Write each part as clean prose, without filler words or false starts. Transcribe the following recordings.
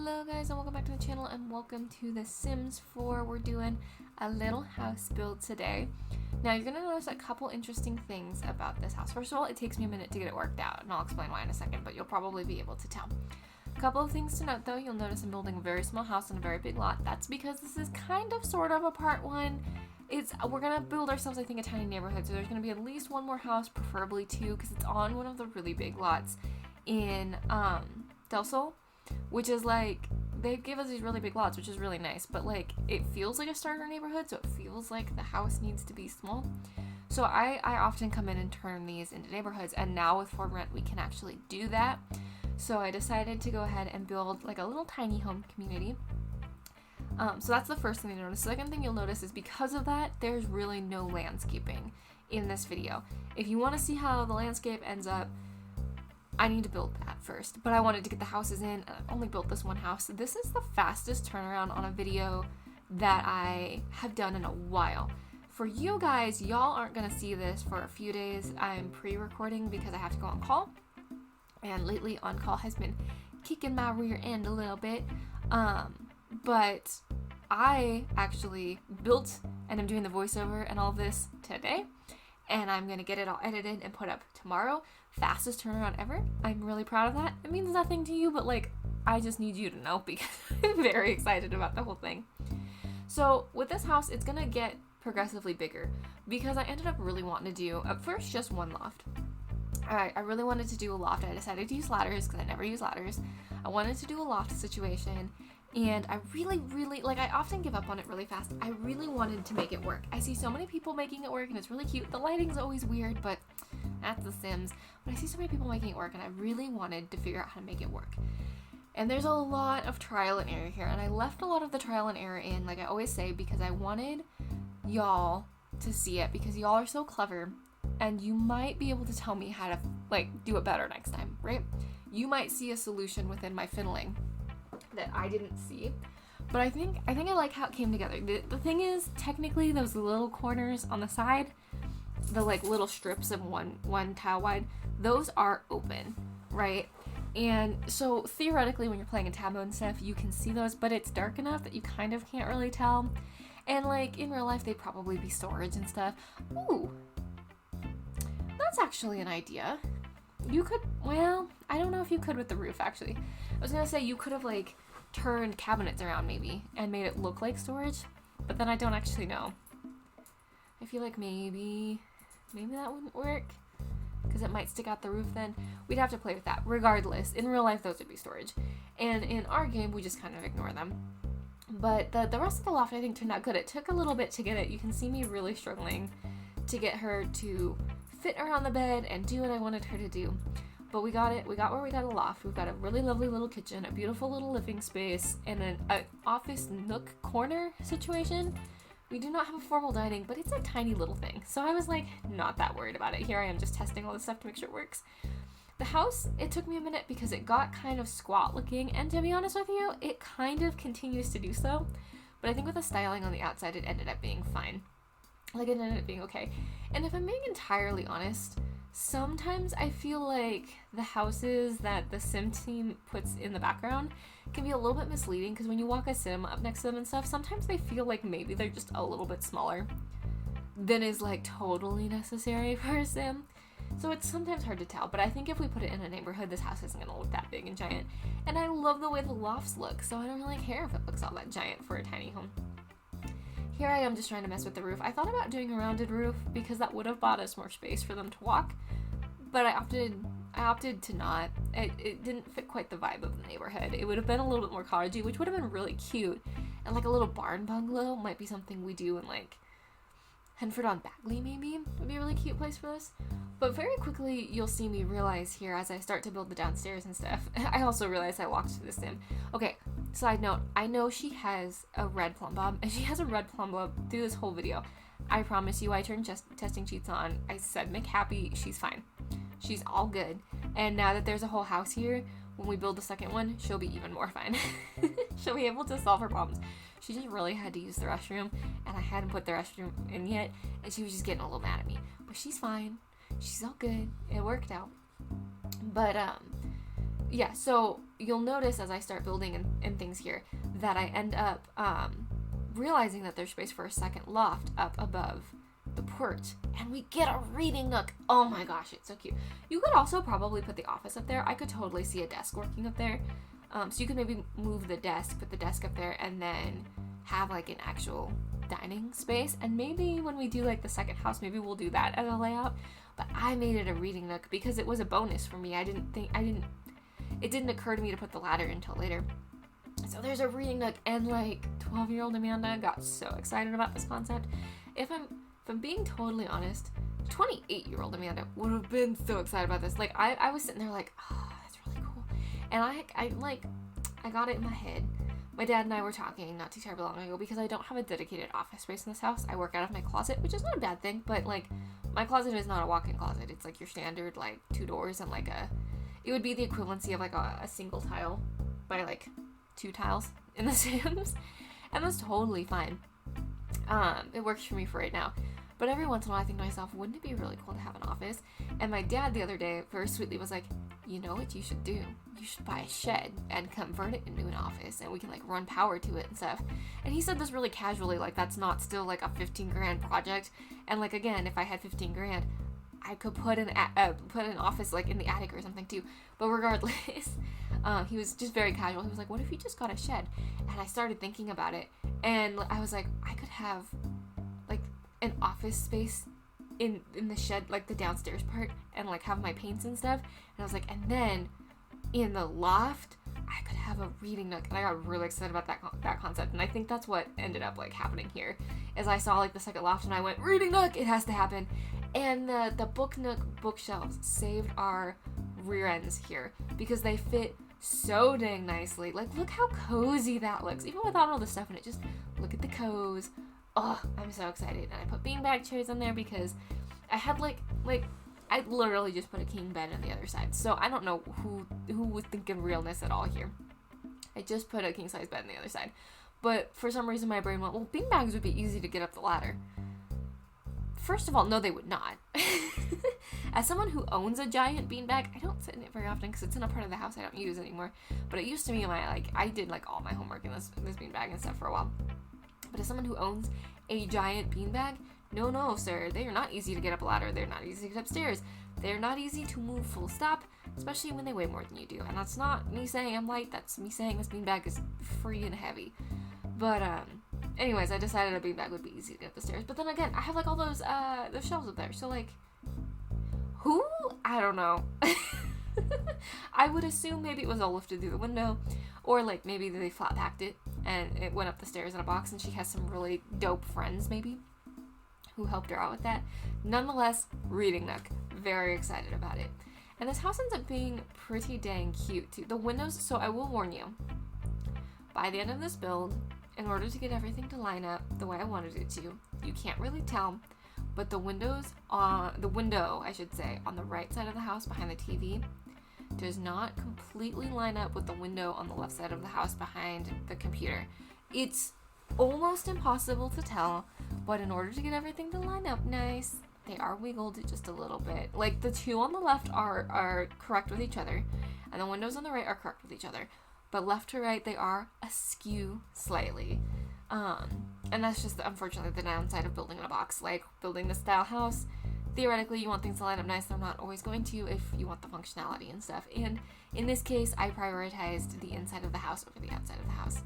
Hello guys, and welcome back to the channel, and welcome to The Sims 4. We're doing a little house build today. Now you're going to notice a couple interesting things about this house. First of all, it takes me a minute to get it worked out, and I'll explain why in a second, but you'll probably be able to tell. A couple of things to note though. You'll notice I'm building a very small house on a very big lot. That's because this is kind of sort of a part one. We're going to build ourselves, I think, a tiny neighborhood, so there's going to be at least one more house, preferably two, because it's on one of the really big lots in Del Sol, which is like, they give us these really big lots, which is really nice, but like, it feels like a starter neighborhood, so it feels like the house needs to be small. So I often come in and turn these into neighborhoods, and now with For Rent we can actually do that. So I decided to go ahead and build like a little tiny home community. So that's the first thing you notice. The second thing you'll notice is because of that, there's really no landscaping in this video. If you want to see how the landscape ends up, I need to build that first, but I wanted to get the houses in, and I've only built this one house. So this is the fastest turnaround on a video that I have done in a while. For you guys, y'all aren't gonna see this for a few days. I'm pre-recording because I have to go on call, and lately on call has been kicking my rear end a little bit. But I actually built and I'm doing the voiceover and all this today, and I'm gonna get it all edited and put up tomorrow. Fastest turnaround ever. I'm really proud of that. It means nothing to you, but like, I just need you to know because I'm very excited about the whole thing. So with this house, it's gonna get progressively bigger because I ended up really wanting to do, at first, just one loft. I really wanted to do a loft. I decided to use ladders because I never use ladders. I wanted to do a loft situation, and I really, like, I often give up on it really fast. I really wanted to make it work. I see so many people making it work, and it's really cute. The lighting's always weird, but that's The Sims. But I see so many people making it work, and I really wanted to figure out how to make it work. And there's a lot of trial and error here, and I left a lot of the trial and error in, like I always say, because I wanted y'all to see it, because y'all are so clever, and you might be able to tell me how to, like, do it better next time, right? You might see a solution within my fiddling that I didn't see, but I think I like how it came together. The thing is, technically, those little corners on the side, the like little strips of one tile wide, those are open, right? And so theoretically, when you're playing in tab mode and stuff, you can see those, but it's dark enough that you kind of can't really tell. And like in real life, they'd probably be storage and stuff. Ooh, that's actually an idea. You could, well, I don't know if you could with the roof, actually. I was gonna say you could have like turned cabinets around maybe and made it look like storage, but then I don't actually know. I feel like maybe that wouldn't work because it might stick out the roof then. We'd have to play with that. Regardless, in real life those would be storage, and in our game we just kind of ignore them. But the rest of the loft I think turned out good. It took a little bit to get it. You can see me really struggling to get her to fit around the bed and do what I wanted her to do. But we got it. We got where we got a loft. We've got a really lovely little kitchen, a beautiful little living space, and an office nook corner situation. We do not have a formal dining, but it's a tiny little thing. So I was like, not that worried about it. Here I am just testing all this stuff to make sure it works. The house, it took me a minute because it got kind of squat looking, and to be honest with you, it kind of continues to do so. But I think with the styling on the outside, it ended up being fine. Like, it ended up being okay. And if I'm being entirely honest, sometimes I feel like the houses that the Sim team puts in the background can be a little bit misleading, because when you walk a Sim up next to them and stuff, sometimes they feel like maybe they're just a little bit smaller than is like totally necessary for a Sim. So it's sometimes hard to tell, but I think if we put it in a neighborhood, this house isn't going to look that big and giant. And I love the way the lofts look, so I don't really care if it looks all that giant for a tiny home. Here I am just trying to mess with the roof. I thought about doing a rounded roof because that would have bought us more space for them to walk, but I opted to not. It didn't fit quite the vibe of the neighborhood. It would have been a little bit more cottagey, which would have been really cute, and like a little barn bungalow might be something we do in like Henford-on-Bagley maybe would be a really cute place for this. But very quickly you'll see me realize here as I start to build the downstairs and stuff. I also realized I walked through the Sim. Okay, side note, I know she has a red plumb bob, and she has a red plumb bob through this whole video. I promise you, I turned testing sheets on. I said make happy, she's fine. She's all good. And now that there's a whole house here, when we build the second one, she'll be even more fine. She'll be able to solve her problems. She just really had to use the restroom, and I hadn't put the restroom in yet, and she was just getting a little mad at me. But she's fine. She's all good. It worked out. But yeah, so you'll notice as I start building and things here that I end up realizing that there's space for a second loft up above the porch, and we get a reading nook. Oh my gosh, it's so cute. You could also probably put the office up there. I could totally see a desk working up there. So you could maybe move the desk, put the desk up there, and then have like an actual dining space. And maybe when we do like the second house, maybe we'll do that as a layout. But I made it a reading nook because it was a bonus for me. It didn't occur to me to put the ladder until later. So there's a reading nook, and like 12-year-old Amanda got so excited about this concept. If I'm being totally honest, 28-year-old Amanda would have been so excited about this. Like I was sitting there like, oh, that's really cool. And I got it in my head. My dad and I were talking not too terribly long ago because I don't have a dedicated office space in this house. I work out of my closet, which is not a bad thing, but like my closet is not a walk-in closet. It's like your standard like 2 doors and like it would be the equivalency of like a single tile by like 2 tiles in The Sims. And that's totally fine. It works for me for right now. But every once in a while I think to myself, wouldn't it be really cool to have an office? And my dad the other day very sweetly was like, you know what you should do? You should buy a shed and convert it into an office, and we can like run power to it and stuff. And he said this really casually, like that's not still like a 15 grand project. And like again, if I had 15 grand, I could put an office like in the attic or something too. But regardless, he was just very casual. He was like, what if you just got a shed? And I started thinking about it, and I was like, I could have like an office space in the shed, like the downstairs part, and like have my paints and stuff. And I was like, and then in the loft I could have a reading nook. And I got really excited about that concept. And I think that's what ended up like happening here, is I saw like the second loft and I went, reading nook, it has to happen. And the book nook bookshelves saved our rear ends here because they fit so dang nicely. Like look how cozy that looks, even without all the stuff in it. Just look at the cozy. Oh, I'm so excited. And I put beanbag chairs in there because I had like I literally just put a king bed on the other side. So I don't know who was thinking realness at all here. I just put a king size bed on the other side. But for some reason my brain went, well, beanbags would be easy to get up the ladder. First of all, no, they would not. As someone who owns a giant beanbag, I don't sit in it very often because it's in a part of the house I don't use anymore. But it used to be I did like all my homework in this beanbag and stuff for a while. But as someone who owns a giant beanbag, no, sir, they are not easy to get up a ladder. They're not easy to get upstairs. They're not easy to move full stop, especially when they weigh more than you do. And that's not me saying I'm light. That's me saying this beanbag is free and heavy. But anyways, I decided a beanbag would be easy to get up the stairs. But then again, I have like all those shelves up there. So like, who? I don't know. I would assume maybe it was all lifted through the window, or like maybe they flat packed it and it went up the stairs in a box, and she has some really dope friends maybe who helped her out with that. Nonetheless, reading nook. Very excited about it. And this house ends up being pretty dang cute too. The windows, so I will warn you, by the end of this build, in order to get everything to line up the way I wanted it to, you can't really tell, but the window, I should say, on the right side of the house behind the TV does not completely line up with the window on the left side of the house behind the computer. It's almost impossible to tell, but in order to get everything to line up nice, they are wiggled just a little bit. Like the two on the left are correct with each other, and the windows on the right are correct with each other. But left to right, they are askew slightly. And that's just, unfortunately, the downside of building in a box. Like, building this style house, theoretically, you want things to line up nice. They're not always going to if you want the functionality and stuff. And in this case, I prioritized the inside of the house over the outside of the house.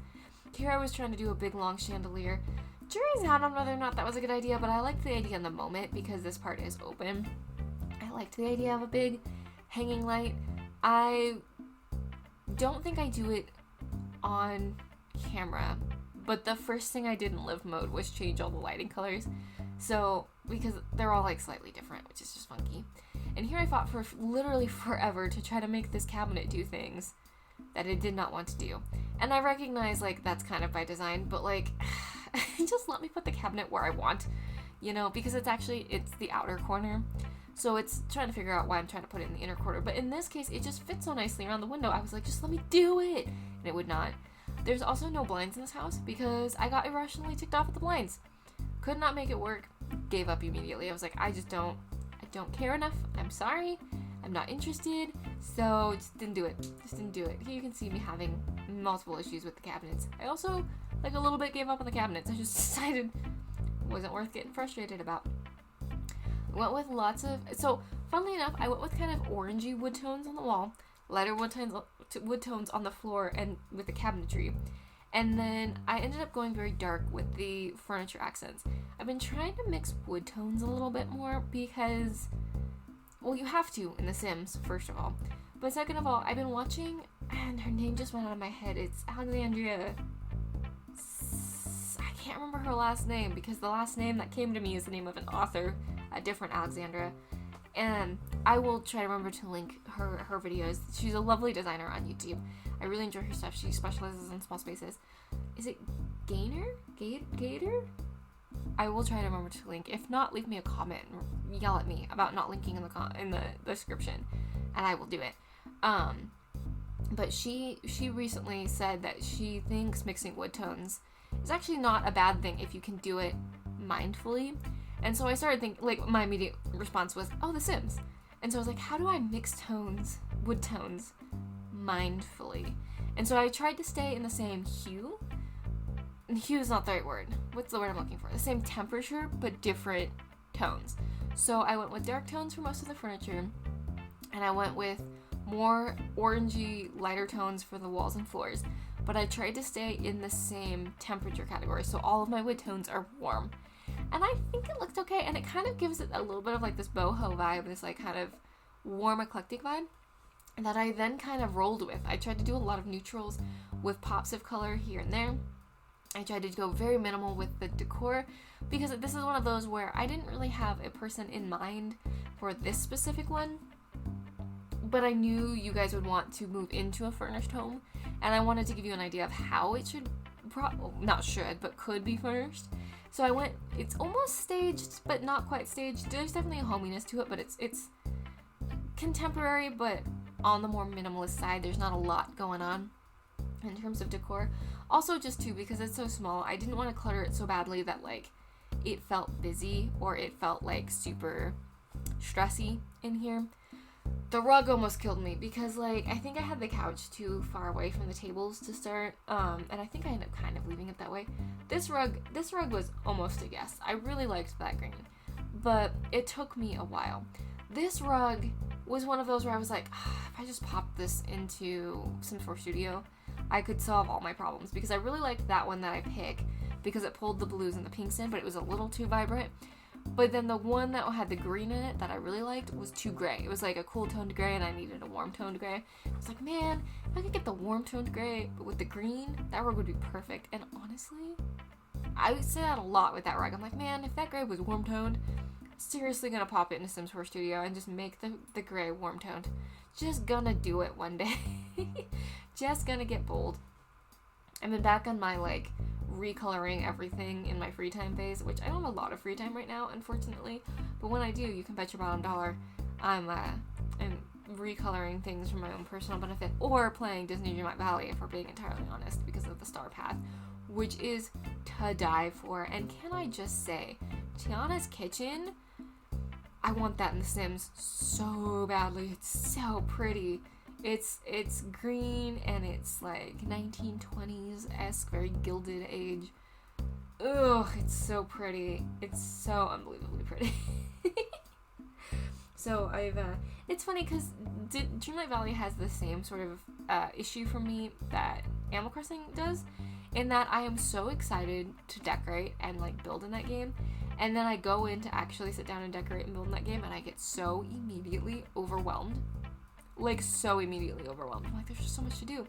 Here I was trying to do a big, long chandelier. Jury's out on whether or not that was a good idea, but I liked the idea in the moment because this part is open. I liked the idea of a big hanging light. I don't think I do it on camera, but the first thing I did in live mode was change all the lighting colors. So, because they're all like slightly different, which is just funky. And here I fought for literally forever to try to make this cabinet do things that it did not want to do. And I recognize like that's kind of by design, but like just let me put the cabinet where I want, you know, because it's the outer corner. So it's trying to figure out why I'm trying to put it in the inner corner. But in this case, it just fits so nicely around the window. I was like, just let me do it. And it would not. There's also no blinds in this house because I got irrationally ticked off at the blinds. Could not make it work. Gave up immediately. I was like, I don't care enough. I'm sorry. I'm not interested, so just didn't do it. Here you can see me having multiple issues with the cabinets. I also, like, a little bit gave up on the cabinets. I just decided it wasn't worth getting frustrated about. I went with funnily enough, I went with kind of orangey wood tones on the wall, lighter wood tones on the floor and with the cabinetry. And then I ended up going very dark with the furniture accents. I've been trying to mix wood tones a little bit more because, well, you have to in The Sims, first of all. But second of all, I've been watching, and her name just went out of my head. It's Alexandria. I can't remember her last name because the last name that came to me is the name of an author, a different Alexandra. And I will try to remember to link her videos. She's a lovely designer on YouTube. I really enjoy her stuff. She specializes in small spaces. Is it Gator? I will try to remember to link. If not, leave me a comment and yell at me about not linking in the description, and I will do it. But she recently said that she thinks mixing wood tones is actually not a bad thing if you can do it mindfully. And so I started thinking, like, my immediate response was, oh, The Sims. And so I was like, how do I mix wood tones, mindfully? And so I tried to stay in the same hue. And hue is not the right word. What's the word I'm looking for? The same temperature, but different tones. So I went with dark tones for most of the furniture. And I went with more orangey, lighter tones for the walls and floors. But I tried to stay in the same temperature category. So all of my wood tones are warm. And I think it looked okay, and it kind of gives it a little bit of like this boho vibe, this like kind of warm eclectic vibe that I then kind of rolled with. I tried to do a lot of neutrals with pops of color here and there. I tried to go very minimal with the decor because this is one of those where I didn't really have a person in mind for this specific one, but I knew you guys would want to move into a furnished home, and I wanted to give you an idea of how it could be furnished. So I went, it's almost staged, but not quite staged. There's definitely a hominess to it, but it's contemporary, but on the more minimalist side. There's not a lot going on in terms of decor. Also, just too, because it's so small, I didn't want to clutter it so badly that, like, it felt busy or it felt, like, super stressy in here. The rug almost killed me because, like, I think I had the couch too far away from the tables to start, and I think I ended up kind of leaving it that way. This rug was almost a yes. I really liked that green, but it took me a while. This rug was one of those where I was like, if I just popped this into Sims 4 Studio, I could solve all my problems, because I really liked that one that I picked because it pulled the blues and the pinks in, but it was a little too vibrant. But then the one that had the green in it that I really liked was too gray. It was like a cool toned gray, and I needed a warm toned gray. I was like, man, if I could get the warm toned gray, but with the green, that rug would be perfect. And honestly, I would say that a lot with that rug. I'm like, man, if that gray was warm toned, seriously gonna pop it into Sims 4 Studio and just make the gray warm toned. Just gonna do it one day. Just gonna get bold. I've been back on my, like, recoloring everything in my free time phase, which I don't have a lot of free time right now, unfortunately, but when I do, you can bet your bottom dollar I'm recoloring things for my own personal benefit, or playing Disney Dreamlight Valley, if we're being entirely honest, because of the star path, which is to die for. And can I just say, Tiana's kitchen, I want that in The Sims so badly. It's so pretty. It's green, and it's like 1920s-esque, very gilded age. Ugh, it's so pretty. It's so unbelievably pretty. So it's funny because Dreamlight Valley has the same sort of issue for me that Animal Crossing does, in that I am so excited to decorate and, like, build in that game, and then I go in to actually sit down and decorate and build in that game, and I get so immediately overwhelmed. Like, so immediately overwhelmed. I'm like, there's just so much to do.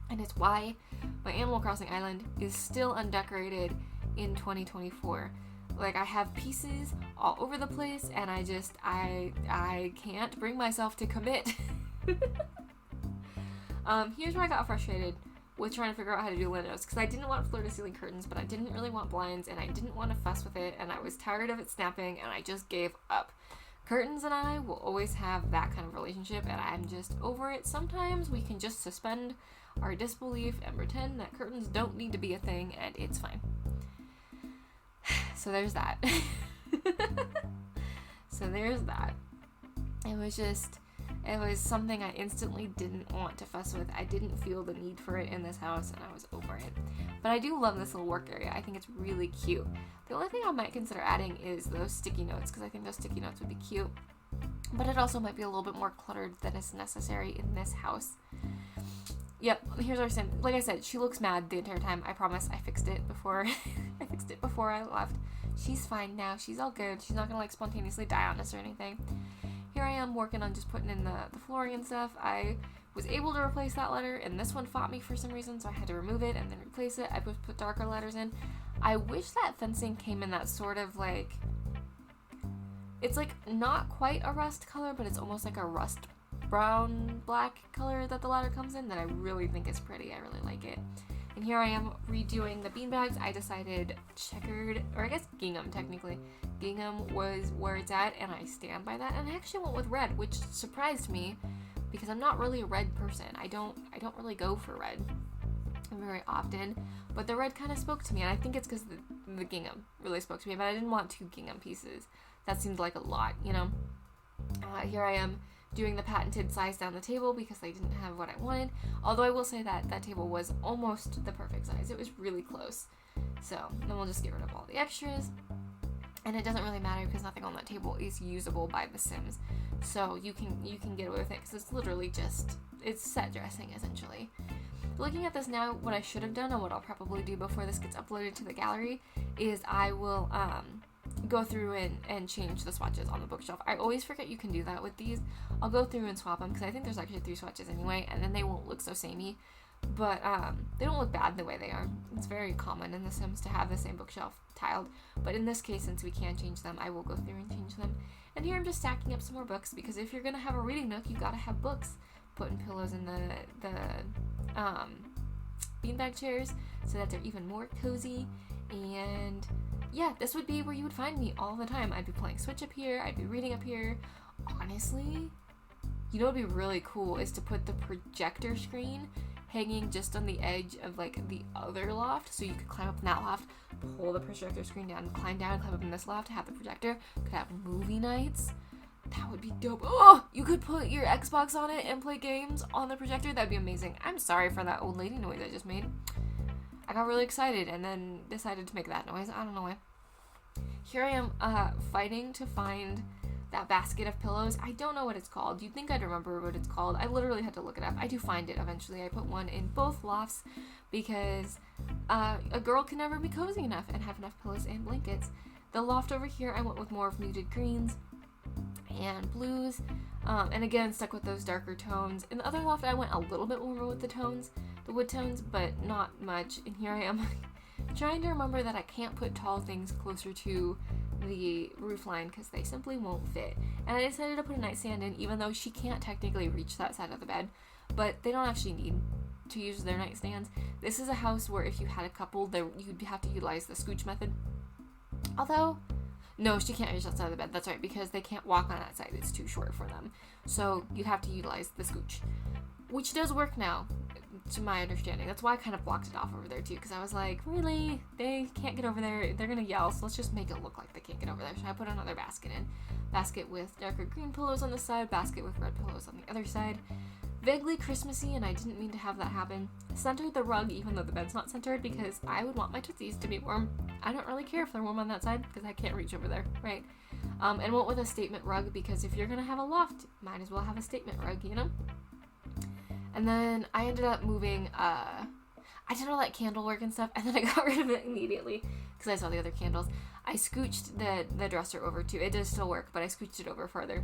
And it's why my Animal Crossing island is still undecorated in 2024. Like, I have pieces all over the place, and I can't bring myself to commit. Here's where I got frustrated with trying to figure out how to do windows, because I didn't want floor-to-ceiling curtains, but I didn't really want blinds, and I didn't want to fuss with it, and I was tired of it snapping, and I just gave up. Curtains and I will always have that kind of relationship, and I'm just over it. Sometimes we can just suspend our disbelief and pretend that curtains don't need to be a thing, and it's fine. So there's that. It was just, It was something I instantly didn't want to fuss with. I didn't feel the need for it in this house, and I was over it. But I do love this little work area. I think it's really cute. The only thing I might consider adding is those sticky notes, because I think those sticky notes would be cute. But it also might be a little bit more cluttered than is necessary in this house. Yep, here's our sim. Like I said, she looks mad the entire time. I promise I fixed it before I left. She's fine now. She's all good. She's not gonna like spontaneously die on us or anything. Here I am working on just putting in the flooring and stuff. I was able to replace that letter, and this one fought me for some reason, so I had to remove it and then replace it. I put darker letters in. I wish that fencing came in that sort of like, it's like not quite a rust color, but it's almost like a rust brown black color that the ladder comes in that I really think is pretty. I really like it. And here I am redoing the beanbags. I decided checkered, or I guess gingham technically. Gingham was where it's at, and I stand by that. And I actually went with red, which surprised me because I'm not really a red person. I don't really go for red very often, but the red kind of spoke to me, and I think it's because the gingham really spoke to me. But I didn't want 2 gingham pieces. That seemed like a lot, you know. Here I am doing the patented size down the table because I didn't have what I wanted. Although I will say that that table was almost the perfect size. It was really close. So then we'll just get rid of all the extras. And it doesn't really matter because nothing on that table is usable by the Sims. So you can get away with it because it's literally just, it's set dressing essentially. Looking at this now, what I should have done and what I'll probably do before this gets uploaded to the gallery is I will go through and change the swatches on the bookshelf. I always forget you can do that with these. I'll go through and swap them because I think there's actually 3 swatches anyway, and then they won't look so samey. But they don't look bad the way they are. It's very common in The Sims to have the same bookshelf tiled. But in this case, since we can change them, I will go through and change them. And here I'm just stacking up some more books because if you're going to have a reading nook, you gotta have books. Putting pillows in the beanbag chairs so that they're even more cozy. And yeah, this would be where you would find me all the time. I'd be playing Switch up here. I'd be reading up here. Honestly, you know what would be really cool is to put the projector screen hanging just on the edge of like the other loft, so you could climb up in that loft, pull the projector screen down, climb down, climb up in this loft, have the projector, could have movie nights. That would be dope. Oh, you could put your Xbox on it and play games on the projector. That'd be amazing. I'm sorry for that old lady noise I just made. I got really excited and then decided to make that noise. I don't know why. Here I am fighting to find that basket of pillows. I don't know what it's called. You'd think I'd remember what it's called. I literally had to look it up. I do find it eventually. I put one in both lofts because a girl can never be cozy enough and have enough pillows and blankets. The loft over here, I went with more of muted greens and blues, and again stuck with those darker tones. In the other loft, I went a little bit warmer with the wood tones, but not much. And here I am trying to remember that I can't put tall things closer to the roof line because they simply won't fit. And I decided to put a nightstand in, even though she can't technically reach that side of the bed, but they don't actually need to use their nightstands. This is a house where if you had a couple, you'd have to utilize the scooch method. Although, no, she can't reach that side of the bed. That's right, because they can't walk on that side. It's too short for them. So you have to utilize the scooch, which does work now, to my understanding. That's why I kind of blocked it off over there too, because I was like, really? They can't get over there. They're going to yell, so let's just make it look like they can't get over there. So I put another basket in. Basket with darker green pillows on the side, basket with red pillows on the other side. Vaguely Christmassy, and I didn't mean to have that happen. Centered the rug, even though the bed's not centered, because I would want my tootsies to be warm. I don't really care if they're warm on that side, because I can't reach over there, right? And went with a statement rug, because if you're going to have a loft, might as well have a statement rug, you know? And then I ended up moving, I did all that candle work and stuff, and then I got rid of it immediately, because I saw the other candles. I scooched the dresser over too. It does still work, but I scooched it over further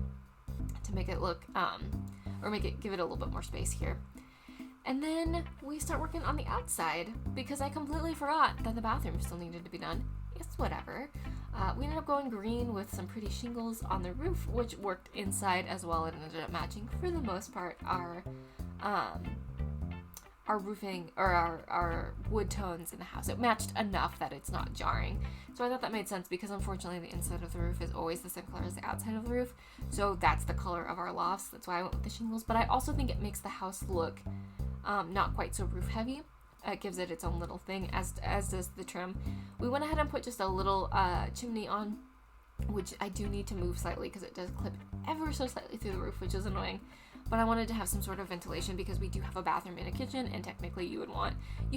to make it look, give it a little bit more space here. And then we start working on the outside because I completely forgot that the bathroom still needed to be done. It's whatever. We ended up going green with some pretty shingles on the roof, which worked inside as well. It ended up matching, for the most part, our roofing or our wood tones in the house. It matched enough that it's not jarring. So I thought that made sense because unfortunately the inside of the roof is always the same color as the outside of the roof. So that's the color of our lofts. That's why I went with the shingles. But I also think it makes the house look not quite so roof heavy. It gives it its own little thing, as does the trim. We went ahead and put just a little chimney on which I do need to move slightly because it does clip ever so slightly through the roof, which is annoying. But I wanted to have some sort of ventilation because we do have a bathroom and a kitchen, and technically you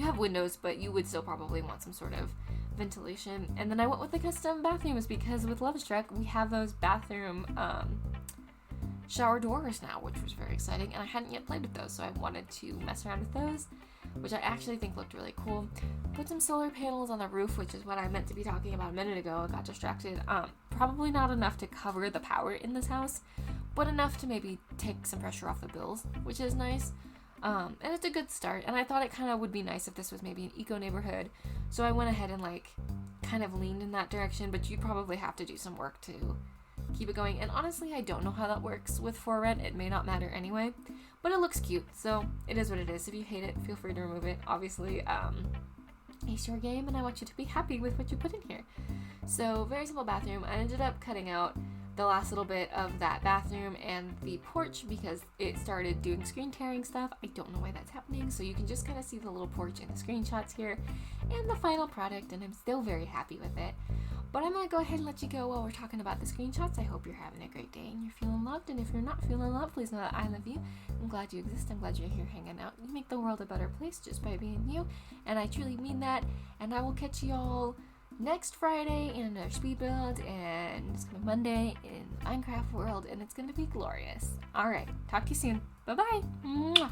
have windows, but you would still probably want some sort of ventilation. And then I went with the custom bathrooms because with Love Struck we have those bathroom shower doors now, which was very exciting, and I hadn't yet played with those, so I wanted to mess around with those, which I actually think looked really cool. Put some solar panels on the roof, which is what I meant to be talking about a minute ago. I got distracted. Probably not enough to cover the power in this house, but enough to maybe take some pressure off the bills, which is nice. And it's a good start, and I thought it kind of would be nice if this was maybe an eco neighborhood, so I went ahead and kind of leaned in that direction, but you'd probably have to do some work to keep it going. And honestly, I don't know how that works with for rent. It may not matter anyway, but it looks cute, so it is what it is. If you hate it, feel free to remove it. Obviously, it's your game, and I want you to be happy with what you put in here. So very simple bathroom. I ended up cutting out the last little bit of that bathroom and the porch because it started doing screen tearing stuff. I don't know why that's happening, so you can just kind of see the little porch in the screenshots here and the final product, and I'm still very happy with it. But I'm going to go ahead and let you go while we're talking about the screenshots. I hope you're having a great day and you're feeling loved, and if you're not feeling loved, please know that I love you. I'm glad you exist. I'm glad you're here hanging out. You make the world a better place just by being you, and I truly mean that. And I will catch you all next Friday in another speed build, and it's gonna be Monday in Minecraft world, and it's gonna be glorious. All right, talk to you soon. Bye bye.